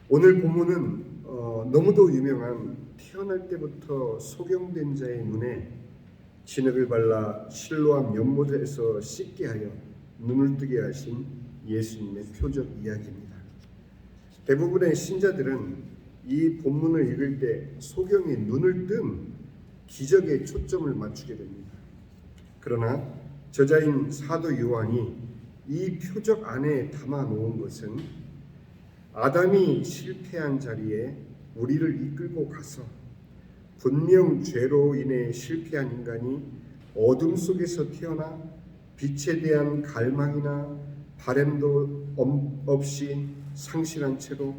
오늘 본문은 너무도 유명한 태어날 때부터 소경된 자의 눈에 진흙을 발라 실로암 연못에서 씻게 하여 눈을 뜨게 하신 예수님의 표적 이야기입니다. 대부분의 신자들은 이 본문을 읽을 때 소경이 눈을 뜬 기적에 초점을 맞추게 됩니다. 그러나 저자인 사도 요한이 이 표적 안에 담아 놓은 것은 아담이 실패한 자리에 우리를 이끌고 가서 분명 죄로 인해 실패한 인간이 어둠 속에서 태어나 빛에 대한 갈망이나 바램도 없이 상실한 채로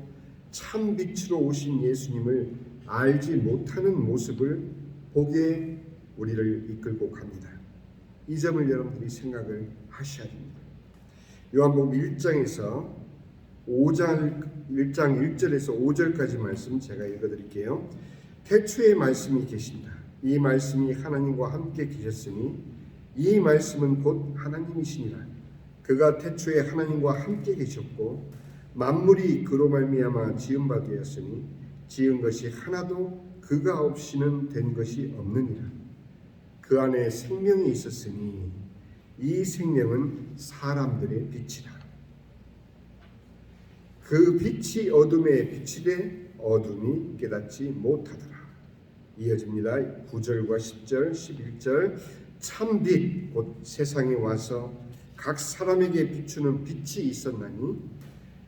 참 빛으로 오신 예수님을 알지 못하는 모습을 보게 우리를 이끌고 갑니다. 이 점을 여러분들이 생각을 하셔야 됩니다. 요한복음 1장 1절에서 5절까지 말씀 제가 읽어드릴게요. 태초에 말씀이 계신다. 이 말씀이 하나님과 함께 계셨으니 이 말씀은 곧 하나님이시니라. 그가 태초에 하나님과 함께 계셨고 만물이 그로 말미암아 지은 바 되었으니 지은 것이 하나도 그가 없이는 된 것이 없느니라. 그 안에 생명이 있었으니 이 생명은 사람들의 빛이라. 그 빛이 어둠에 비치되 어둠이 깨닫지 못하더라. 이어집니다. 9절과 10절, 11절. 참빛 곧 세상에 와서 각 사람에게 비추는 빛이 있었나니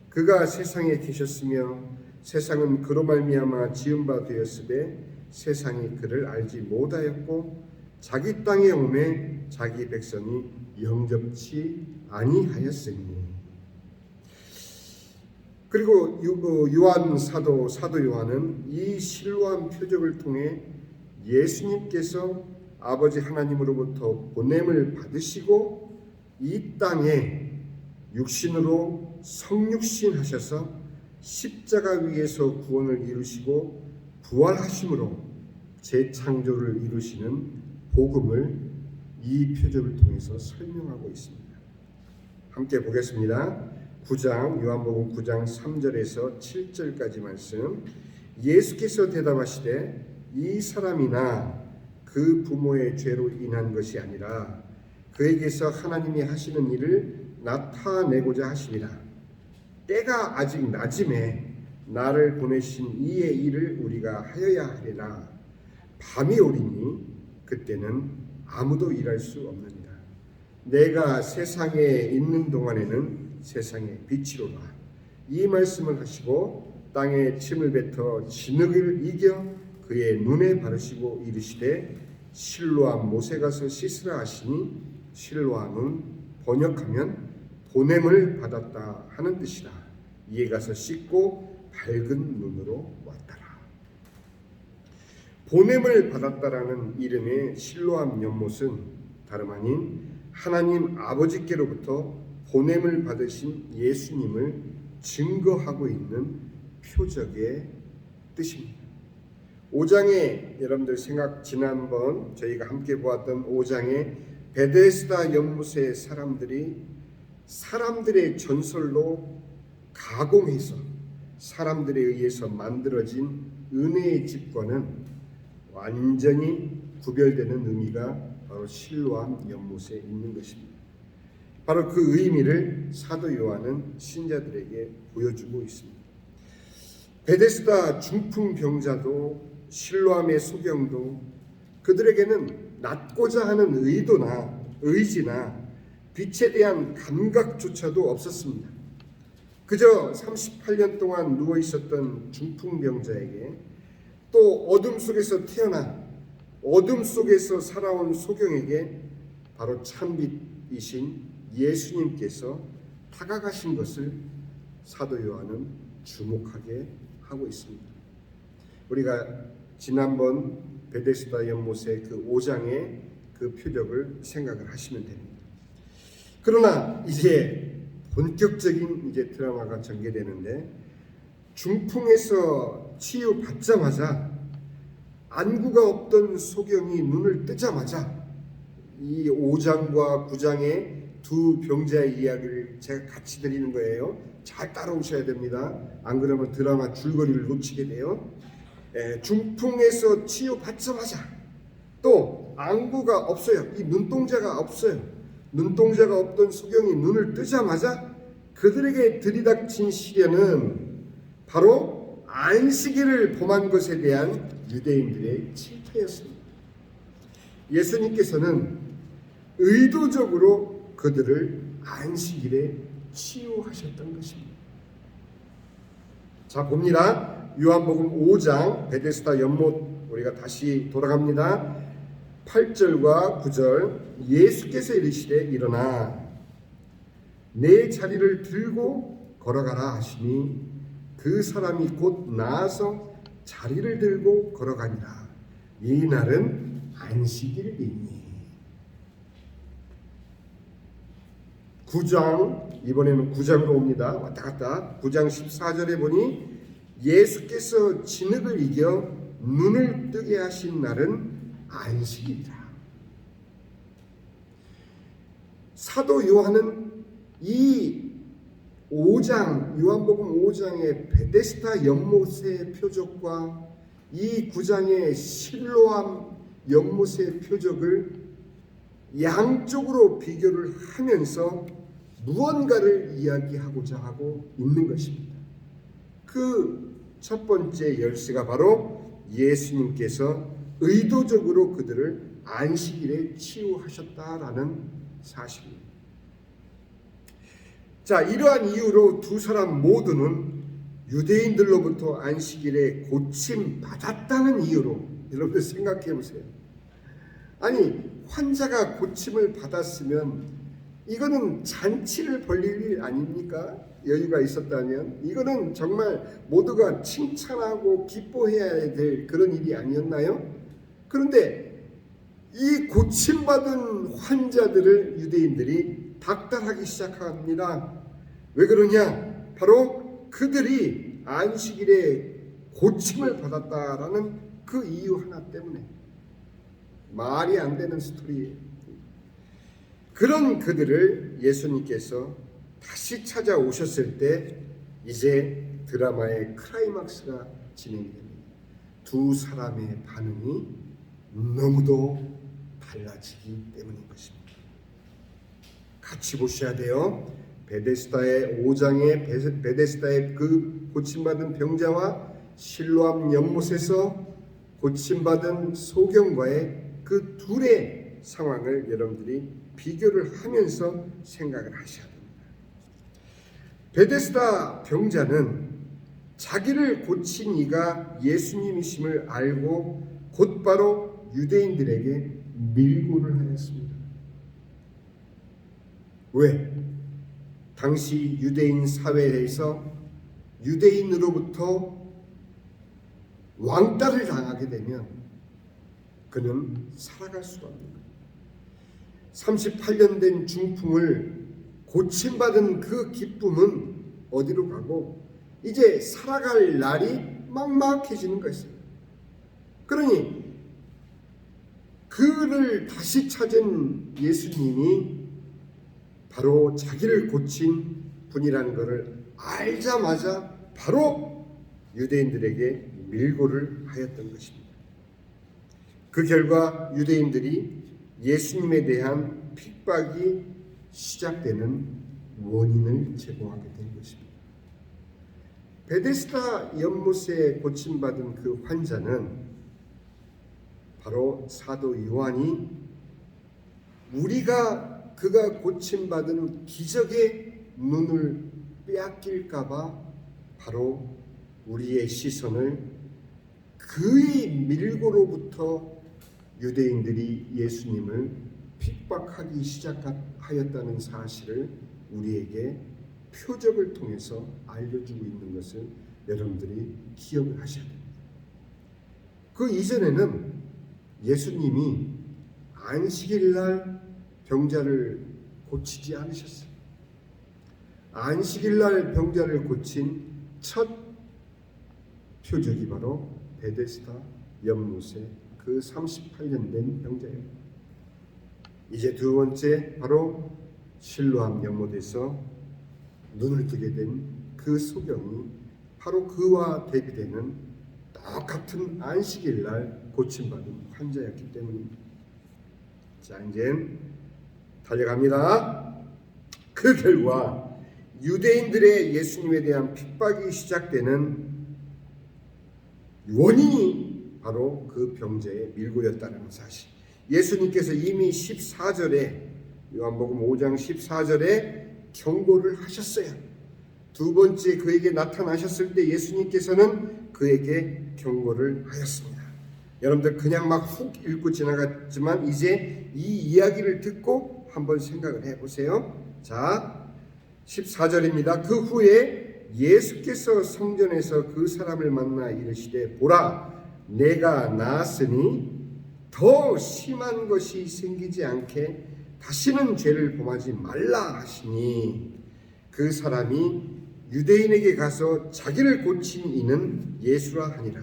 그가 세상에 계셨으며 세상은 그로 말미암아 지은 바 되었으되 세상이 그를 알지 못하였고 자기 땅에 오매 자기 백성이 영접치 아니하였으니. 그리고 요한 사도 요한은 이 실로암 표적을 통해 예수님께서 아버지 하나님으로부터 보냄을 받으시고 이 땅에 육신으로 성육신하셔서 십자가 위에서 구원을 이루시고 부활하심으로 재창조를 이루시는 복음을 이 표적을 통해서 설명하고 있습니다. 함께 보겠습니다. 요한복음 9장 3절에서 7절까지 말씀. 예수께서 대답하시되 이 사람이나 그 부모의 죄로 인한 것이 아니라 그에게서 하나님이 하시는 일을 나타내고자 하시니라. 때가 아직 낮음에 나를 보내신 이의 일을 우리가 하여야 하리라. 밤이 오리니 그때는 아무도 일할 수 없느니라. 내가 세상에 있는 동안에는 세상의 빛이로라. 이 말씀을 하시고 땅에 침을 뱉어 진흙을 이겨 그의 눈에 바르시고 이르시되 실로암 못에 가서 씻으라 하시니 실로암은 번역하면 보냄을 받았다 하는 뜻이라. 이에 가서 씻고 밝은 눈으로 왔더라. 보냄을 받았다라는 이름의 실로암 연못은 다름 아닌 하나님 아버지께로부터 보냄을 받으신 예수님을 증거하고 있는 표적의 뜻입니다. 5장에 여러분들 지난번 저희가 함께 보았던 5장의 베데스다 연못의 사람들의 전설로 가공해서 사람들에 의해서 만들어진 은혜의 집과는 완전히 구별되는 의미가 바로 실로암 연못에 있는 것입니다. 바로 그 의미를 사도 요한은 신자들에게 보여주고 있습니다. 베데스다 중풍병자도 실로암의 소경도 그들에게는 낫고자 하는 의지나 빛에 대한 감각조차도 없었습니다. 그저 38년 동안 누워있었던 중풍병자에게 또 어둠 속에서 태어나 어둠 속에서 살아온 소경에게 바로 참빛이신 예수님께서 다가가신 것을 사도 요한은 주목하게 하고 있습니다. 우리가 지난번 베데스다 연못의 그 5장의 그 표적을 생각을 하시면 됩니다. 그러나 이제 본격적인 드라마가 전개되는데 중풍에서 치유받자마자 안구가 없던 소경이 눈을 뜨자마자 이 5장과 9장의 두 병자의 이야기를 제가 같이 드리는 거예요. 잘 따라오셔야 됩니다. 안 그러면 드라마 줄거리를 놓치게 돼요. 중풍에서 치유받자마자 또 안구가 없어요. 이 눈동자가 없어요. 눈동자가 없던 수경이 눈을 뜨자마자 그들에게 들이닥친 시련은 바로 안식일을 범한 것에 대한 유대인들의 질타였습니다. 예수님께서는 의도적으로 그들을 안식일에 치유하셨던 것입니다. 자, 봅니다. 요한복음 5장 베데스다 연못, 우리가 다시 돌아갑니다. 8절과 9절. 예수께서 이르시되 일어나 내 자리를 들고 걸어가라 하시니 그 사람이 곧 나아서 자리를 들고 걸어가니라. 이 날은 안식일이니. 9장, 이번에는 9장으로 옵니다. 왔다 갔다. 9장 14절에 보니 예수께서 진흙을 이겨 눈을 뜨게 하신 날은 안식일이라. 사도 요한은 이 5장, 요한복음 5장의 베데스다 연못의 표적과 이 9장의 실로암 연못의 표적을 양쪽으로 비교를 하면서 무언가를 이야기하고자 하고 있는 것입니다. 그 첫 번째 열쇠가 바로 예수님께서 의도적으로 그들을 안식일에 치유하셨다라는 사실입니다. 자, 이러한 이유로 두 사람 모두는 유대인들로부터 안식일에 고침 받았다는 이유로, 여러분 생각해 보세요. 아니, 환자가 고침을 받았으면 이거는 잔치를 벌릴 일 아닙니까? 여유가 있었다면 이거는 정말 모두가 칭찬하고 기뻐해야 될 그런 일이 아니었나요? 그런데 이 고침받은 환자들을 유대인들이 박탈하기 시작합니다. 왜 그러냐? 바로 그들이 안식일에 고침을 받았다라는 그 이유 하나 때문에. 말이 안 되는 스토리예요. 그런 그들을 예수님께서 다시 찾아오셨을 때 이제 드라마의 클라이막스가 진행이 됩니다. 두 사람의 반응이 너무도 달라지기 때문인 것입니다. 같이 보셔야 돼요. 베데스다의 5장의 베데스다의 그 고침받은 병자와 실로암 연못에서 고침받은 소경과의 그 둘의 상황을 여러분들이 비교를 하면서 생각을 하셔야 됩니다. 베데스다 병자는 자기를 고친 이가 예수님이심을 알고 곧바로 유대인들에게 밀고를 하였습니다. 왜? 당시 유대인 사회에서 유대인으로부터 왕따를 당하게 되면 그는 살아갈 수가 없는 거예요. 38년 된 중풍을 고침받은 그 기쁨은 어디로 가고 이제 살아갈 날이 막막해지는 것이에요. 그러니 그를 다시 찾은 예수님이 바로 자기를 고친 분이라는 것을 알자마자 바로 유대인들에게 밀고를 하였던 것입니다. 그 결과 유대인들이 예수님에 대한 핍박이 시작되는 원인을 제공하게 된 것입니다. 베데스다 연못에 고침받은 그 환자는 바로 사도 요한이 그가 고침받은 기적의 눈을 빼앗길까봐 바로 우리의 시선을 그의 밀고로부터 유대인들이 예수님을 핍박하기 시작하였다는 사실을 우리에게 표적을 통해서 알려주고 있는 것을 여러분들이 기억을 하셔야 됩니다. 그 이전에는 예수님이 안식일날 병자를 고치지 않으셨어요. 안식일날 병자를 고친 첫 표적이 바로 베데스다 연못의 그 38년 된 병자예요. 이제 두 번째 바로 실로암 연못에서 눈을 뜨게 된 그 소경이 바로 그와 대비되는 똑같은 안식일 날 고침받은 환자였기 때문입니다. 자, 이제 달려갑니다. 그 결과 유대인들의 예수님에 대한 핍박이 시작되는 원인이 바로 그 병자의 밀고였다는 사실. 예수님께서 이미 14절에 요한복음 5장 14절에 경고를 하셨어요. 두 번째 그에게 나타나셨을 때 예수님께서는 그에게 경고를 하였습니다. 여러분들 그냥 막 훅 읽고 지나갔지만 이제 이 이야기를 듣고 한번 생각을 해보세요. 자, 14절입니다. 그 후에 예수께서 성전에서 그 사람을 만나 이르시되 보라 내가 나았으니 더 심한 것이 생기지 않게 다시는 죄를 범하지 말라 하시니 그 사람이 유대인에게 가서 자기를 고친 이는 예수라 하니라.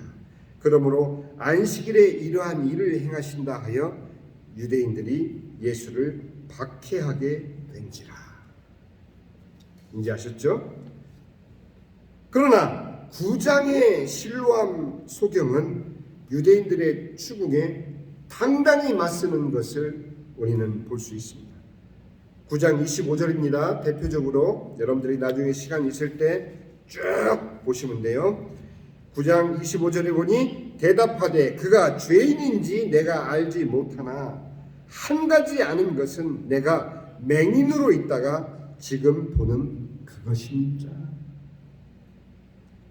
그러므로 안식일에 이러한 일을 행하신다 하여 유대인들이 예수를 박해하게 된지라. 이제 아셨죠? 그러나 9장의 실로암 소경은 유대인들의 추궁에 당당히 맞서는 것을 우리는 볼 수 있습니다. 9장 25절입니다. 대표적으로 여러분들이 나중에 시간 있을 때 쭉 보시면 돼요. 9장 25절에 보니 대답하되 그가 죄인인지 내가 알지 못하나 한 가지 아는 것은 내가 맹인으로 있다가 지금 보는 그것입니다.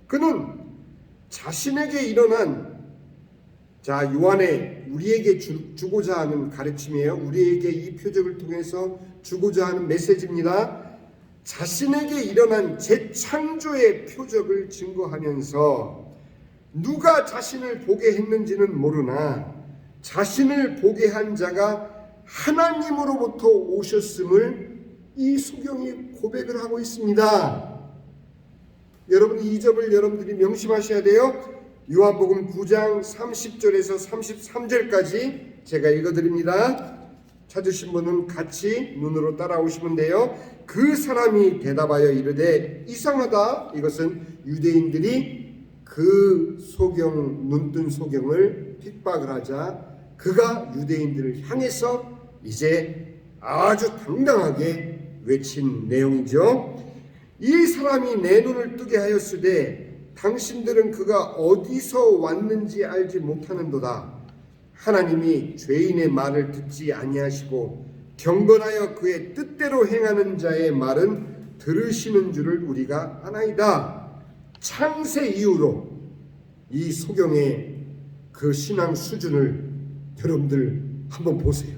그는 자신에게 일어난 요한의 우리에게 주고자 하는 가르침이에요. 우리에게 이 표적을 통해서 주고자 하는 메시지입니다. 자신에게 일어난 재창조의 표적을 증거하면서 누가 자신을 보게 했는지는 모르나 자신을 보게 한 자가 하나님으로부터 오셨음을 이 소경이 고백을 하고 있습니다. 여러분 이 점을 여러분들이 명심하셔야 돼요. 요한복음 9장 30절에서 33절까지 제가 읽어드립니다. 찾으신 분은 같이 눈으로 따라오시면 돼요. 그 사람이 대답하여 이르되 이상하다. 이것은 유대인들이 그 소경, 눈뜬 소경을 핍박을 하자 그가 유대인들을 향해서 이제 아주 당당하게 외친 내용이죠. 이 사람이 내 눈을 뜨게 하였으되 당신들은 그가 어디서 왔는지 알지 못하는도다. 하나님이 죄인의 말을 듣지 아니하시고 경건하여 그의 뜻대로 행하는 자의 말은 들으시는 줄을 우리가 아나이다. 창세 이후로 이 소경의 그 신앙 수준을 여러분들 한번 보세요.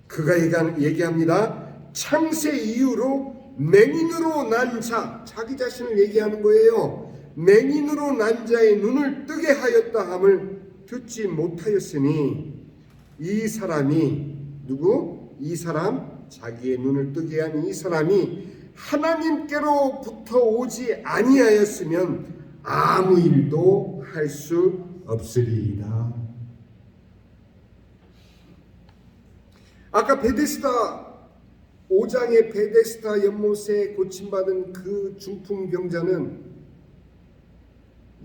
그가 얘기합니다. 창세 이후로 맹인으로 난 자, 자기 자신을 얘기하는 거예요. 맹인으로 난 자의 눈을 뜨게 하였다 함을 듣지 못하였으니 이 사람이 누구? 이 사람, 자기의 눈을 뜨게 한 이 사람이 하나님께로부터 오지 아니하였으면 아무 일도 할 수 없으리이다. 아까 베데스다 5장의 베데스다 연못에 고침받은 그 중풍병자는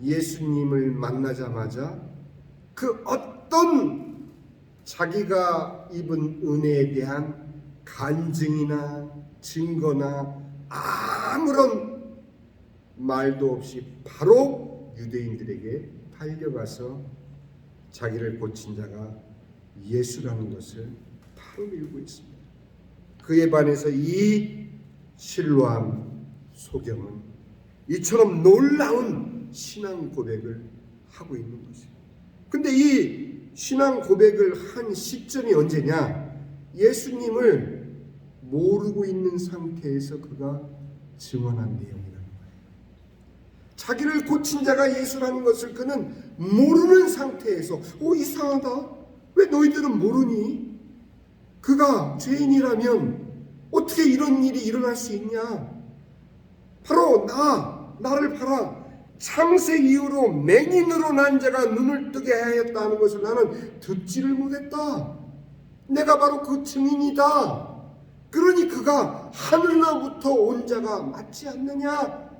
예수님을 만나자마자 그 어떤 자기가 입은 은혜에 대한 간증이나 증거나 아무런 말도 없이 바로 유대인들에게 달려가서 자기를 고친 자가 예수라는 것을 바로 밀고 있습니다. 그에 반해서 이 실로암 소경은 이처럼 놀라운 신앙 고백을 하고 있는 것이에요. 근데 이 신앙 고백을 한 시점이 언제냐? 예수님을 모르고 있는 상태에서 그가 증언한 내용이라는 거예요. 자기를 고친 자가 예수라는 것을 그는 모르는 상태에서 이상하다. 왜 너희들은 모르니? 그가 죄인이라면 어떻게 이런 일이 일어날 수 있냐? 바로 나를 봐라. 창세 이후로 맹인으로 난 자가 눈을 뜨게 하였다는 것을 나는 듣지를 못했다. 내가 바로 그 증인이다. 그러니 그가 하늘로부터 온 자가 맞지 않느냐?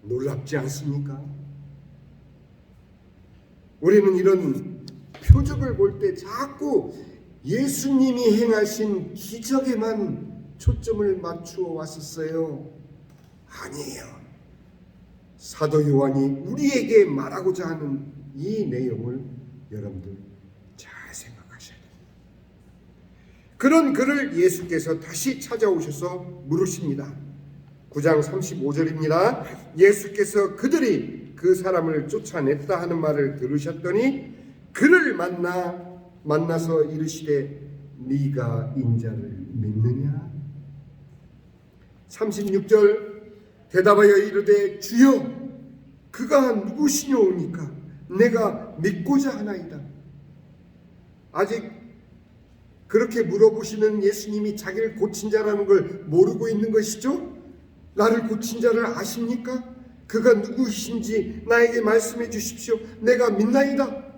놀랍지 않습니까? 우리는 이런 표적을 볼 때 자꾸 예수님이 행하신 기적에만 초점을 맞추어 왔었어요. 아니에요. 사도 요한이 우리에게 말하고자 하는 이 내용을 여러분들 잘 생각하셔야 됩니다. 그런 그를 예수께서 다시 찾아오셔서 물으십니다. 9장 35절입니다. 예수께서 그들이 그 사람을 쫓아냈다 하는 말을 들으셨더니 그를 만나서 이르시되 네가 인자를 믿느냐? 36절 대답하여 이르되 주여 그가 누구시뇨니까 내가 믿고자 하나이다. 아직 그렇게 물어보시는 예수님이 자기를 고친 자라는 걸 모르고 있는 것이죠? 나를 고친 자를 아십니까? 그가 누구이신지 나에게 말씀해 주십시오. 내가 믿나이다.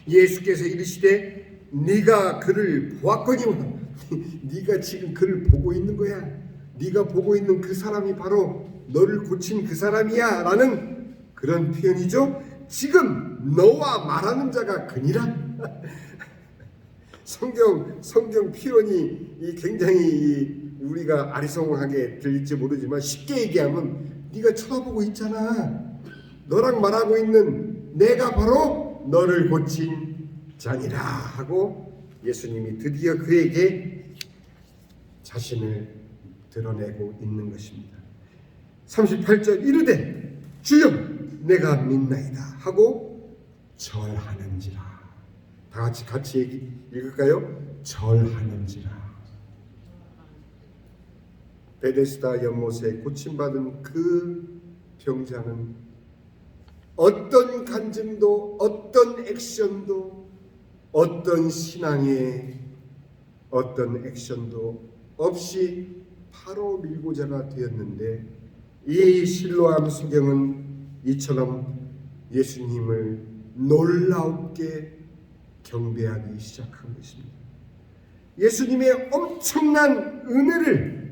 예수께서 이르시되 네가 그를 보았거니와 네가 지금 그를 보고 있는 거야. 네가 보고 있는 그 사람이 바로 너를 고친 그 사람이야 라는 그런 표현이죠. 지금 너와 말하는 자가 그니라. 성경 표현이 굉장히 우리가 아리송하게 들릴지 모르지만 쉽게 얘기하면 네가 쳐다보고 있잖아. 너랑 말하고 있는 내가 바로 너를 고친 자니라 하고 예수님이 드디어 그에게 자신을 드러내고 있는 것입니다. 38절 이르되 주여 내가 믿나이다 하고 절하는지라. 다 같이 읽을까요? 절하는지라. 베데스다 연못에 고침받은 그 병자는 어떤 간증도 어떤 액션도 어떤 신앙의 어떤 액션도 없이 바로 밀고자가 되었는데 이 실로암 소경은 이처럼 예수님을 놀랍게 경배하기 시작한 것입니다. 예수님의 엄청난 은혜를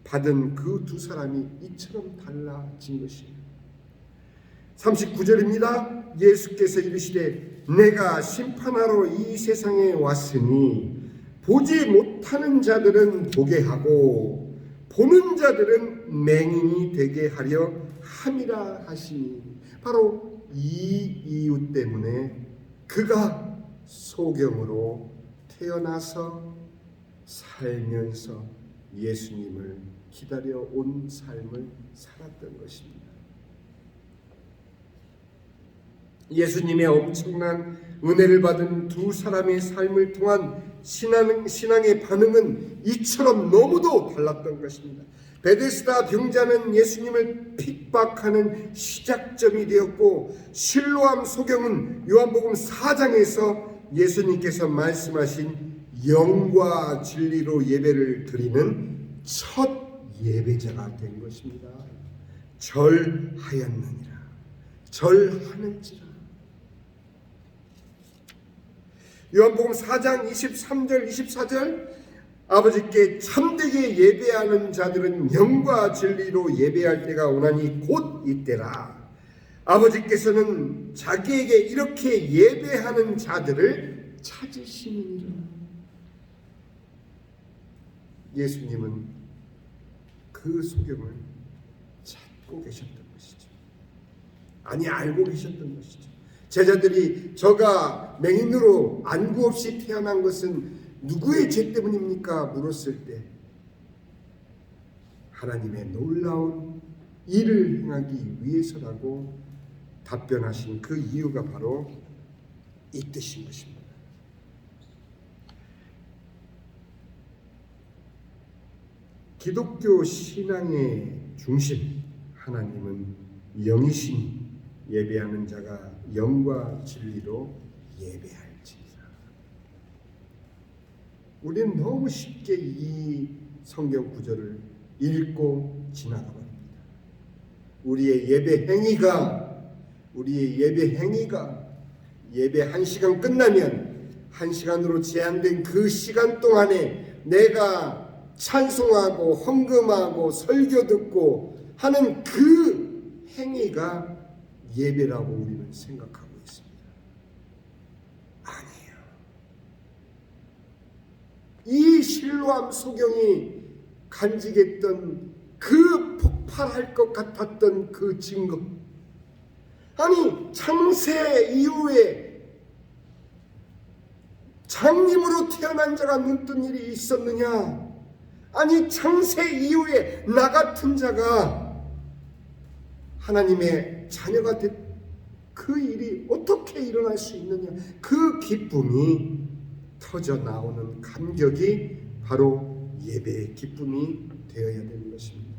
받은 그 두 사람이 이처럼 달라진 것입니다. 39절입니다. 예수께서 이르시되 내가 심판하러 이 세상에 왔으니 보지 못하는 자들은 보게 하고 보는 자들은 맹인이 되게 하려 함이라 하시니 바로 이 이유 때문에 그가 소경으로 태어나서 살면서 예수님을 기다려 온 삶을 살았던 것입니다. 예수님의 엄청난 은혜를 받은 두 사람의 삶을 통한 신앙의 반응은 이처럼 너무도 달랐던 것입니다. 베데스다 병자는 예수님을 핍박하는 시작점이 되었고 실로암 소경은 요한복음 4장에서 예수님께서 말씀하신 영과 진리로 예배를 드리는 첫 예배자가 된 것입니다. 절하였느니라. 절하는지라. 요한복음 4장 23절 24절 아버지께 참되게 예배하는 자들은 영과 진리로 예배할 때가 오나니 곧 이때라. 아버지께서는 자기에게 이렇게 예배하는 자들을 찾으시느니라. 예수님은 그 소경을 찾고 계셨던 것이죠. 아니 알고 계셨던 것이죠. 제자들이 저가 맹인으로 안구 없이 태어난 것은 누구의 죄 때문입니까? 물었을 때 하나님의 놀라운 일을 행하기 위해서라고 답변하신 그 이유가 바로 이 뜻인 것입니다. 기독교 신앙의 중심 하나님은 영이신 예배하는 자가 영과 진리로 예배할지니라. 우리는 너무 쉽게 이 성경 구절을 읽고 지나가 버립니다. 우리의 예배 행위가 예배 1시간 끝나면 1시간으로 제한된 그 시간 동안에 내가 찬송하고 헌금하고 설교 듣고 하는 그 행위가 예배라고 우리는 생각하고 있습니다. 아니에요. 이 실로암 소경이 간직했던 그 폭발할 것 같았던 그 증거, 아니 창세 이후에 장님으로 태어난 자가 눈뜬 일이 있었느냐? 아니 창세 이후에 나 같은 자가 하나님의 자녀가 된 그 일이 어떻게 일어날 수 있느냐? 그 기쁨이 터져 나오는 감격이 바로 예배의 기쁨이 되어야 되는 것입니다.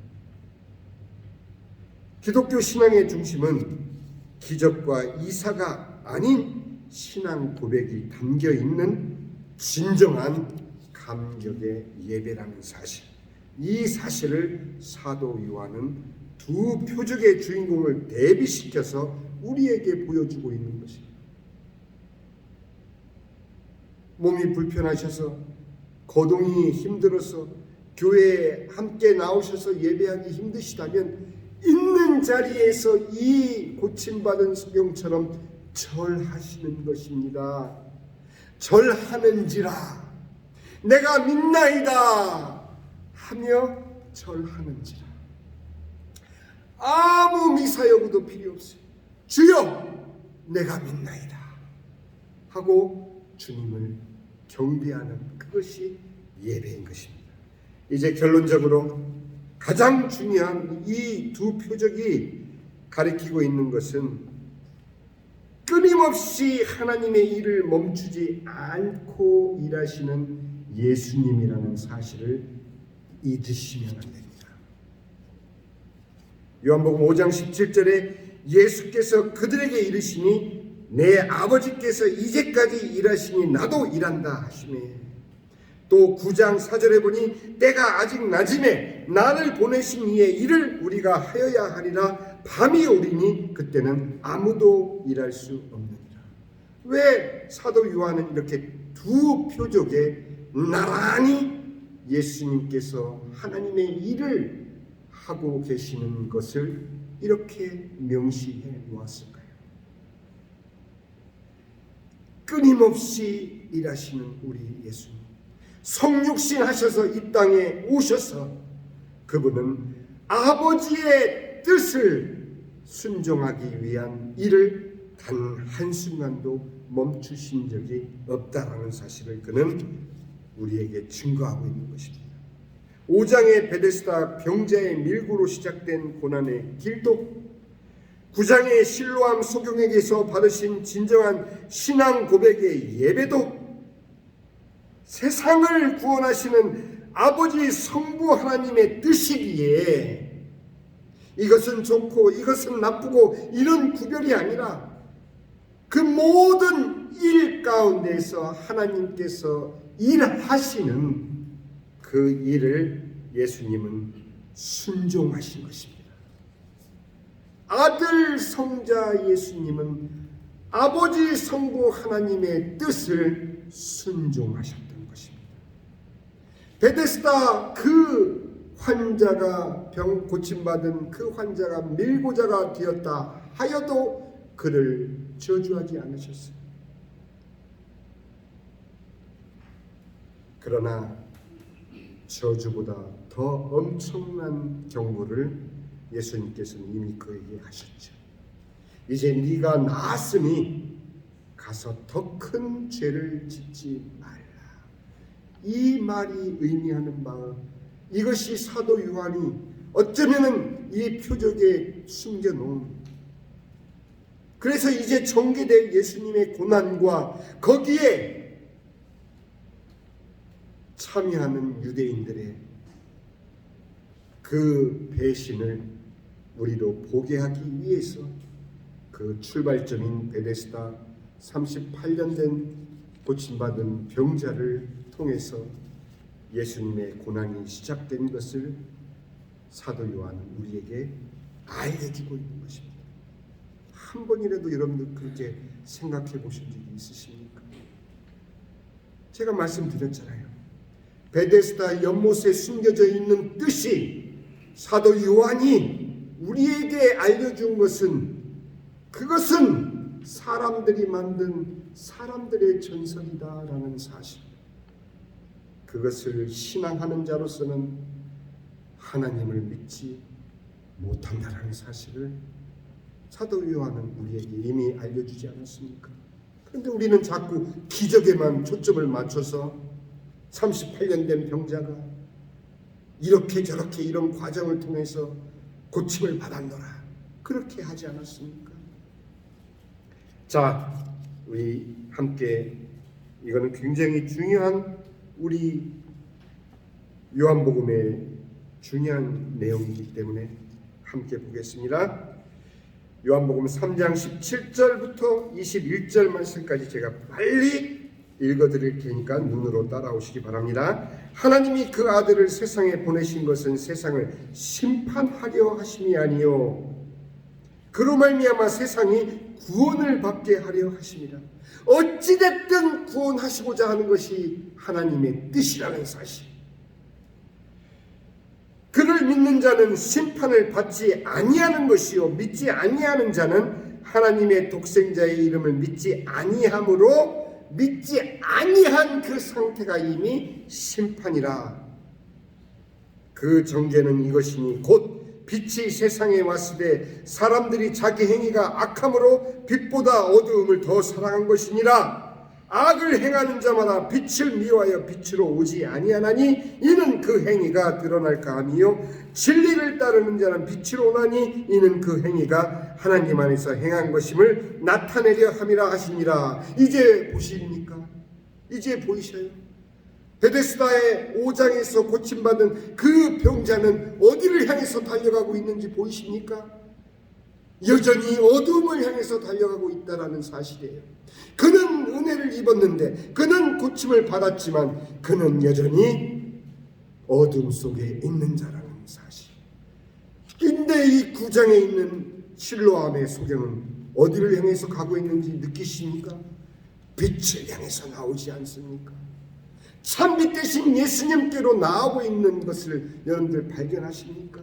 기독교 신앙의 중심은 기적과 이사가 아닌 신앙 고백이 담겨 있는 진정한 감격의 예배라는 사실, 이 사실을 사도 요한은 두 표적의 주인공을 대비시켜서 우리에게 보여주고 있는 것입니다. 몸이 불편하셔서 거동이 힘들어서 교회에 함께 나오셔서 예배하기 힘드시다면 있는 자리에서 이 고침받은 소경처럼 절하시는 것입니다. 절하는지라 내가 믿나이다 하며 절하는지라. 아무 미사여구도 필요 없어요. 주여 내가 믿나이다 하고 주님을 경배하는 그것이 예배인 것입니다. 이제 결론적으로 가장 중요한 이 두 표적이 가리키고 있는 것은 끊임없이 하나님의 일을 멈추지 않고 일하시는 예수님이라는 사실을 잊으시면 안 됩니다. 요한복음 5장 17절에 예수께서 그들에게 이르시니 내 아버지께서 이제까지 일하시니 나도 일한다 하시매, 또 9장 4절에 보니 때가 아직 낮음에 나를 보내신 이의 일을 우리가 하여야 하리라. 밤이 오리니 그때는 아무도 일할 수 없느니라. 왜 사도 요한은 이렇게 두 표적에 나란히 예수님께서 하나님의 일을 하고 계시는 것을 이렇게 명시해 놓았을까요? 끊임없이 일하시는 우리 예수님, 성육신 하셔서 이 땅에 오셔서 그분은 아버지의 뜻을 순종하기 위한 일을 단 한순간도 멈추신 적이 없다라는 사실을 그는 우리에게 증거하고 있는 것입니다. 5장의 베데스다 병자의 밀고로 시작된 고난의 길도, 9장의 실로암 소경에게서 받으신 진정한 신앙 고백의 예배도, 세상을 구원하시는 아버지 성부 하나님의 뜻이기에 이것은 좋고 이것은 나쁘고 이런 구별이 아니라 그 모든 일 가운데서 하나님께서 일하시는 그 일을 예수님은 순종하신 것입니다. 아들 성자 예수님은 아버지 성부 하나님의 뜻을 순종하셨던 것입니다. 베데스다 그 환자가 병 고침받은 그 환자가 밀고자가 되었다 하여도 그를 저주하지 않으셨어요. 그러나 저주보다 더 엄청난 경고를 예수님께서는 이미 그에게 하셨죠. 이제 네가 나았으니 가서 더 큰 죄를 짓지 말라. 이 말이 의미하는 바는 이것이 사도 요한이 어쩌면은 이 표적에 숨겨놓은, 그래서 이제 전개될 예수님의 고난과 거기에 참여하는 유대인들의 그 배신을 우리로 보게 하기 위해서 그 출발점인 베데스다 38년 된 고침받은 병자를 통해서 예수님의 고난이 시작된 것을 사도 요한은 우리에게 알려주고 있는 것입니다. 한 번이라도 여러분들 그렇게 생각해 보신 적이 있으십니까? 제가 말씀드렸잖아요. 베데스다 연못에 숨겨져 있는 뜻이 사도 요한이 우리에게 알려준 것은 그것은 사람들이 만든 사람들의 전설이다라는 사실. 그것을 신앙하는 자로서는 하나님을 믿지 못한다라는 사실을 사도 요한은 우리에게 이미 알려주지 않았습니까? 그런데 우리는 자꾸 기적에만 초점을 맞춰서 38년 된 병자가 이렇게 저렇게 이런 과정을 통해서 고침을 받았노라, 그렇게 하지 않았습니까? 자, 우리 함께, 이거는 굉장히 중요한 우리 요한복음의 중요한 내용이기 때문에 함께 보겠습니다. 요한복음 3장 17절부터 21절 말씀까지 제가 빨리 읽어드릴 테니까 눈으로 따라오시기 바랍니다. 하나님이 그 아들을 세상에 보내신 것은 세상을 심판하려 하심이 아니요 그로 말미암아 세상이 구원을 받게 하려 하심이라. 어찌됐든 구원하시고자 하는 것이 하나님의 뜻이라는 사실. 그를 믿는 자는 심판을 받지 아니하는 것이요 믿지 아니하는 자는 하나님의 독생자의 이름을 믿지 아니함으로 믿지 아니한 그 상태가 이미 심판이라. 그 정죄는 이것이니 곧 빛이 세상에 왔을 때 사람들이 자기 행위가 악함으로 빛보다 어두움을 더 사랑한 것이니라. 악을 행하는 자마다 빛을 미워하여 빛으로 오지 아니하나니 이는 그 행위가 드러날까 함이요 진리를 따르는 자는 빛으로 오나니 이는 그 행위가 하나님 안에서 행한 것임을 나타내려 함이라 하시니라. 이제 보십니까? 이제 보이셔요? 베데스다의 5장에서 고침받은 그 병자는 어디를 향해서 달려가고 있는지 보이십니까? 여전히 어둠을 향해서 달려가고 있다는 사실이에요. 그는 은혜를 입었는데, 그는 고침을 받았지만 그는 여전히 어둠 속에 있는 자라는 사실. 근데 이 9장에 있는 실로암의 소경은 어디를 향해서 가고 있는지 느끼십니까? 빛을 향해서 나오지 않습니까? 참빛 대신 예수님께로 나오고 있는 것을 여러분들 발견하십니까?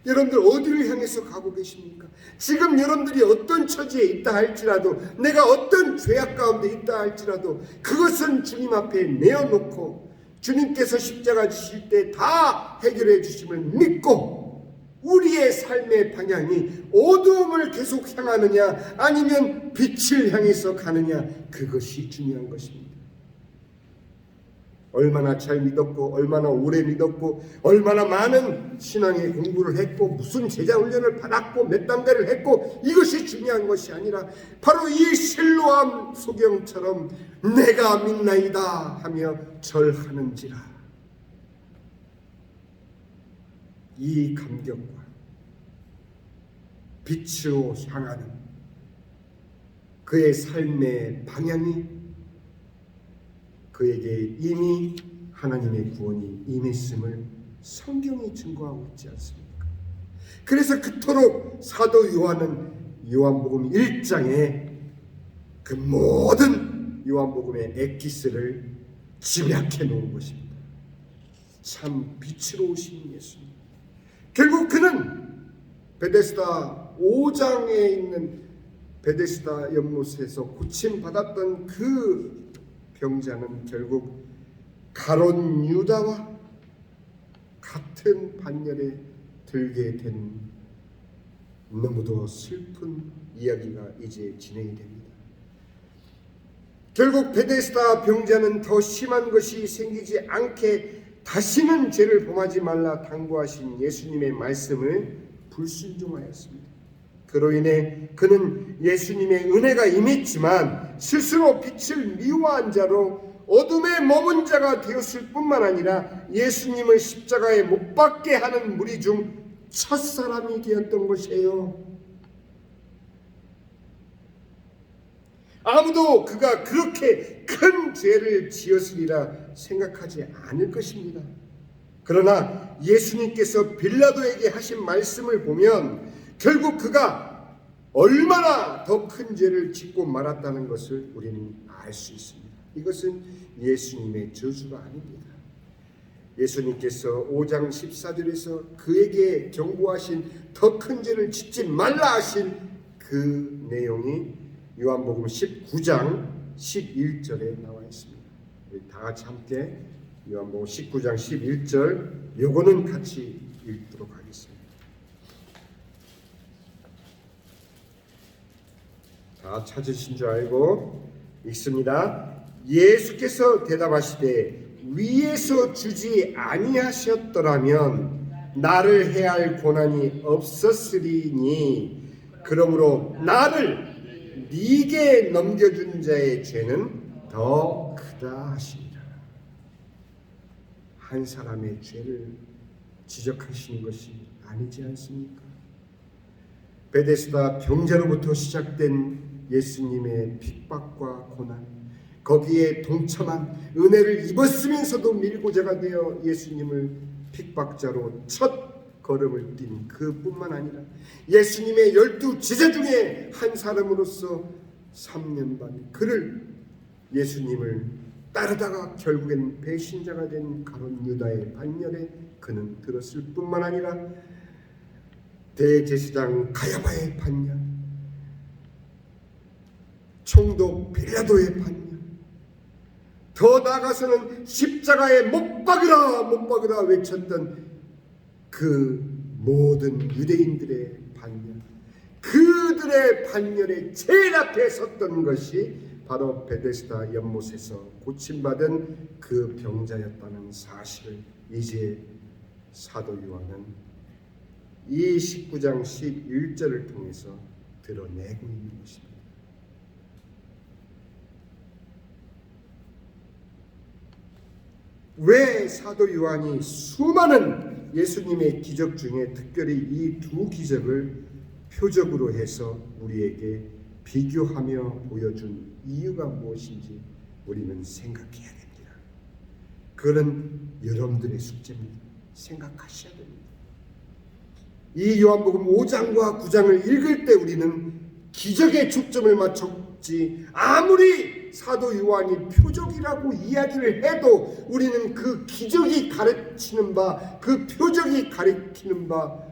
여러분들 어디를 향해서 가고 계십니까? 지금 여러분들이 어떤 처지에 있다 할지라도, 내가 어떤 죄악 가운데 있다 할지라도 그것은 주님 앞에 내어놓고 주님께서 십자가 지실 때 다 해결해 주심을 믿고 우리의 삶의 방향이 어두움을 계속 향하느냐 아니면 빛을 향해서 가느냐, 그것이 중요한 것입니다. 얼마나 잘 믿었고 얼마나 오래 믿었고 얼마나 많은 신앙의 공부를 했고 무슨 제자 훈련을 받았고 몇 단계를 했고 이것이 중요한 것이 아니라 바로 이 실로암 소경처럼 내가 믿나이다 하며 절하는지라. 이 감격과 빛으로 향하는 그의 삶의 방향이 그에게 이미 하나님의 구원이 임했음을 성경이 증거하고 있지 않습니까? 그래서 그토록 사도 요한은 요한복음 1장에 그 모든 요한복음의 엑기스를 집약해 놓은 것입니다. 참 빛으로 오신 예수님. 결국 그는 베데스다 5장에 있는 베데스다 연못에서 고침받았던 그 병자는 결국 가룟 유다와 같은 반열에 들게 된 너무도 슬픈 이야기가 이제 진행이 됩니다. 결국 베데스다 병자는 더 심한 것이 생기지 않게 다시는 죄를 범하지 말라 당부하신 예수님의 말씀을 불순종하였습니다. 그로 인해 그는 예수님의 은혜가 임했지만 스스로 빛을 미워한 자로 어둠에 머문 자가 되었을 뿐만 아니라 예수님을 십자가에 못 박게 하는 무리 중 첫사람이 되었던 것이에요. 아무도 그가 그렇게 큰 죄를 지었으리라 생각하지 않을 것입니다. 그러나 예수님께서 빌라도에게 하신 말씀을 보면 결국 그가 얼마나 더 큰 죄를 짓고 말았다는 것을 우리는 알 수 있습니다. 이것은 예수님의 저주가 아닙니다. 예수님께서 5장 14절에서 그에게 경고하신 더 큰 죄를 짓지 말라 하신 그 내용이 요한복음 19장 11절에 나와 있습니다. 우리 다 같이 함께 요한복음 19장 11절 요거는 같이 읽도록 하겠습니다. 다 찾으신 줄 알고 읽습니다. 예수께서 대답하시되 위에서 주지 아니하셨더라면 나를 해할 고난이 없었으리니 그러므로 나를 네게 넘겨준 자의 죄는 더 크다 하시니라. 한 사람의 죄를 지적하시는 것이 아니지 않습니까? 베데스다 병자로부터 시작된 예수님의 핍박과 고난, 거기에 동참한 은혜를 입었으면서도 밀고자가 되어 예수님을 핍박자로 첫 걸음을 띈 그뿐만 아니라 예수님의 12 제자 중에 한 사람으로서 3년 반 그를 예수님을 따르다가 결국엔 배신자가 된 가룟 유다의 반열에 그는 들었을 뿐만 아니라 대제사장 가야바의 반열, 총독 빌라도의 반열, 더 나아가서는 십자가에 못 박으라 못 박으라 외쳤던 그 모든 유대인들의 반열, 그들의 반열에 제일 앞에 섰던 것이 바로 베데스다 연못에서 고침받은 그 병자였다는 사실을 이제 사도 요한은 이 19장 11절을 통해서 드러내고 있는 것입니다. 왜 사도 요한이 수많은 예수님의 기적 중에 특별히 이 두 기적을 표적으로 해서 우리에게 비교하며 보여준 이유가 무엇인지 우리는 생각해야 됩니다. 그건 여러분들의 숙제입니다. 생각하셔야 됩니다. 이 요한복음 5장과 9장을 읽을 때 우리는 기적에 초점을 맞췄지, 아무리 사도 요한이 표적이라고 이야기를 해도 우리는 그 기적이 가르치는 바, 그 표적이 가리키는 바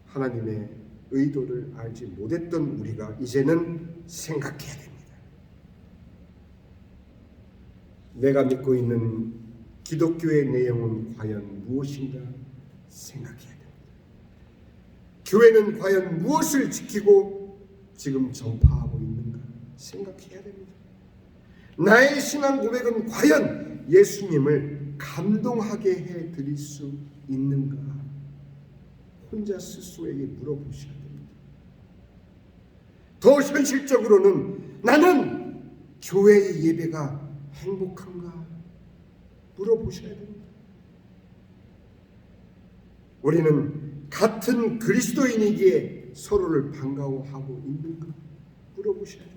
하나님의 의도를 알지 못했던 우리가 이제는 생각해야 됩니다. 내가 믿고 있는 기독교의 내용은 과연 무엇인가 생각해야 됩니다. 교회는 과연 무엇을 지키고 지금 전파하고 있는가 생각해야 됩니다. 나의 신앙 고백은 과연 예수님을 감동하게 해드릴 수 있는가 혼자 스스로에게 물어보셔야 됩니다. 더 현실적으로는 나는 교회의 예배가 행복한가 물어보셔야 됩니다. 우리는 같은 그리스도인이기에 서로를 반가워하고 있는가 물어보셔야 됩니다.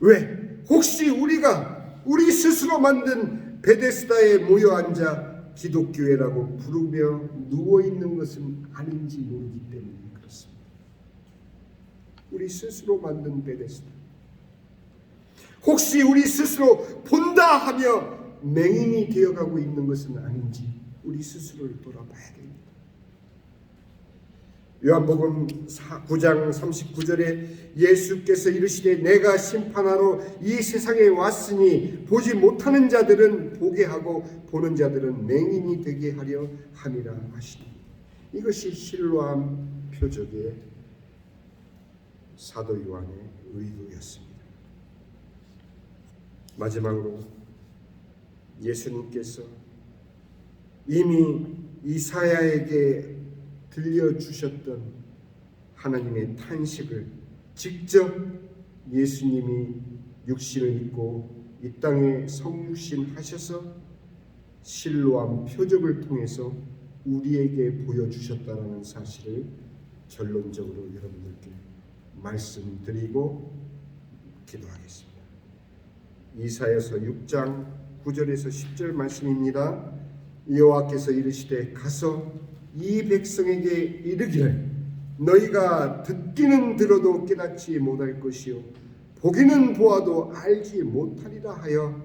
왜? 혹시 우리가 우리 스스로 만든 베데스다에 모여 앉아 기독교회라고 부르며 누워있는 것은 아닌지 모르기 때문에 그렇습니다. 우리 스스로 만든 베데스다, 혹시 우리 스스로 본다 하며 맹인이 되어가고 있는 것은 아닌지 우리 스스로를 돌아봐야 됩니다. 요한복음 9장 39절에 예수께서 이르시되 내가 심판하러 이 세상에 왔으니 보지 못하는 자들은 보게 하고 보는 자들은 맹인이 되게 하려 함이라 하시니, 이것이 실로암 표적의 사도 요한의 의도였습니다. 마지막으로 예수님께서 이미 이사야에게 들려주셨던 하나님의 탄식을 직접 예수님이 육신을 입고 이 땅에 성육신 하셔서 실로암 표적을 통해서 우리에게 보여주셨다는 사실을 결론적으로 여러분들께 말씀드리고 기도하겠습니다. 이사야서 6장 9절에서 10절 말씀입니다. 여호와께서 이르시되 가서 이 백성에게 이르기를 너희가 듣기는 들어도 깨닫지 못할 것이요 보기는 보아도 알지 못하리라 하여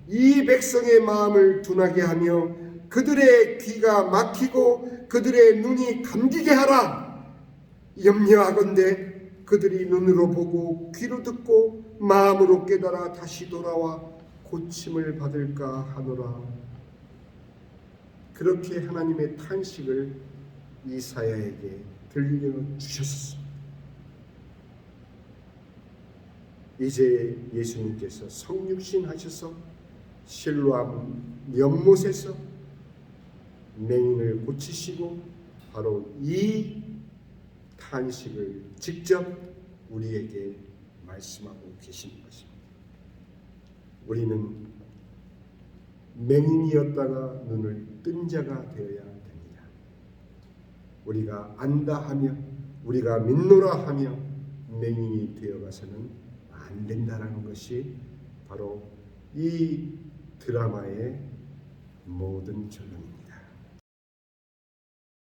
이 백성의 마음을 둔하게 하며 그들의 귀가 막히고 그들의 눈이 감기게 하라. 염려하건대 그들이 눈으로 보고 귀로 듣고 마음으로 깨달아 다시 돌아와 고침을 받을까 하노라. 그렇게 하나님의 탄식을 이사야에게 들려주셨습니다. 이제 예수님께서 성육신 하셔서 실로암 연못에서 맹인을 고치시고 바로 이 탄식을 직접 우리에게 말씀하고 계신 것입니다. 우리는 맹인이었다가 눈을 뜬 자가 되어야 됩니다. 우리가 안다 하며 우리가 믿노라 하며 맹인이 되어가서는 안 된다라는 것이 바로 이 드라마의 모든 결론입니다.